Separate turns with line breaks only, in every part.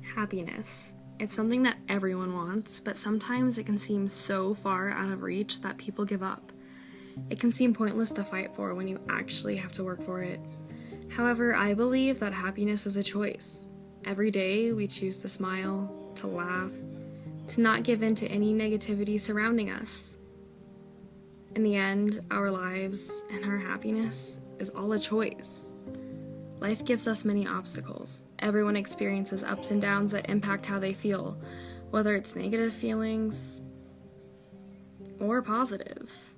Happiness. It's something that everyone wants, but sometimes it can seem so far out of reach that people give up. It can seem pointless to fight for when you actually have to work for it. However, I believe that happiness is a choice. Every day we choose to smile, to laugh, to not give in to any negativity surrounding us. In the end, our lives and our happiness is all a choice. Life gives us many obstacles. Everyone experiences ups and downs that impact how they feel, whether it's negative feelings or positive.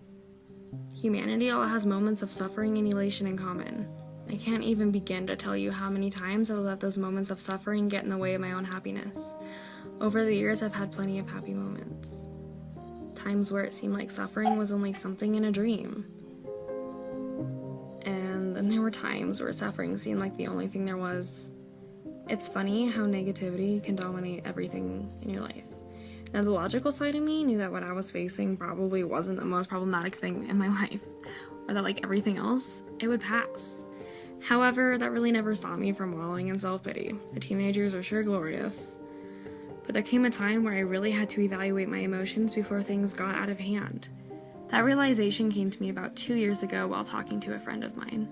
Humanity all has moments of suffering and elation in common. I can't even begin to tell you how many times I've let those moments of suffering get in the way of my own happiness. Over the years, I've had plenty of happy moments. Times where it seemed like suffering was only something in a dream. And then there were times where suffering seemed like the only thing there was. It's funny how negativity can dominate everything in your life. Now, the logical side of me knew that what I was facing probably wasn't the most problematic thing in my life, or that like everything else, it would pass. However, that really never stopped me from wallowing in self-pity. The teenagers are sure glorious. But there came a time where I really had to evaluate my emotions before things got out of hand. That realization came to me about 2 years ago while talking to a friend of mine.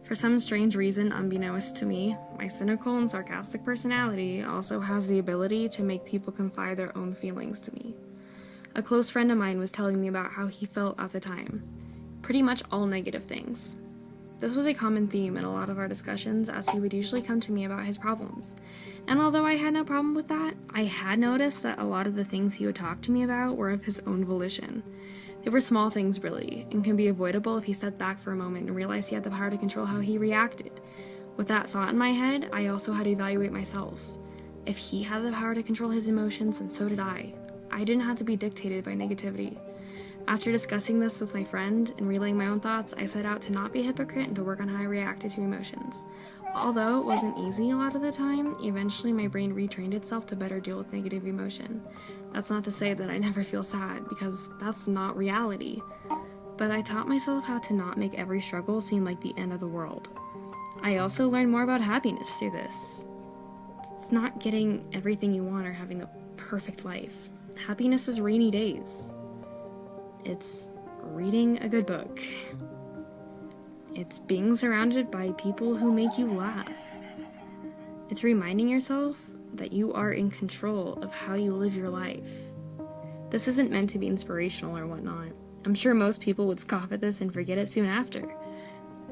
For some strange reason, unbeknownst to me, my cynical and sarcastic personality also has the ability to make people confide their own feelings to me. A close friend of mine was telling me about how he felt at the time. Pretty much all negative things. This was a common theme in a lot of our discussions, as he would usually come to me about his problems. And although I had no problem with that, I had noticed that a lot of the things he would talk to me about were of his own volition. They were small things, really, and can be avoidable if he stepped back for a moment and realized he had the power to control how he reacted. With that thought in my head, I also had to evaluate myself. If he had the power to control his emotions, then so did I. I didn't have to be dictated by negativity. After discussing this with my friend and relaying my own thoughts, I set out to not be a hypocrite and to work on how I reacted to emotions. Although it wasn't easy a lot of the time, eventually my brain retrained itself to better deal with negative emotion. That's not to say that I never feel sad, because that's not reality. But I taught myself how to not make every struggle seem like the end of the world. I also learned more about happiness through this. It's not getting everything you want or having the perfect life. Happiness is rainy days. It's reading a good book. It's being surrounded by people who make you laugh. It's reminding yourself that you are in control of how you live your life. This isn't meant to be inspirational or whatnot. I'm sure most people would scoff at this and forget it soon after.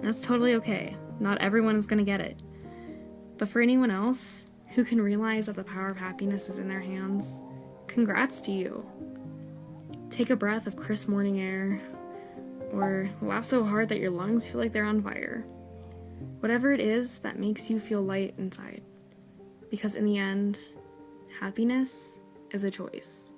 That's totally okay. Not everyone is going to get it. But for anyone else who can realize that the power of happiness is in their hands, congrats to you. Take a breath of crisp morning air, or laugh so hard that your lungs feel like they're on fire. Whatever it is that makes you feel light inside. Because in the end, happiness is a choice.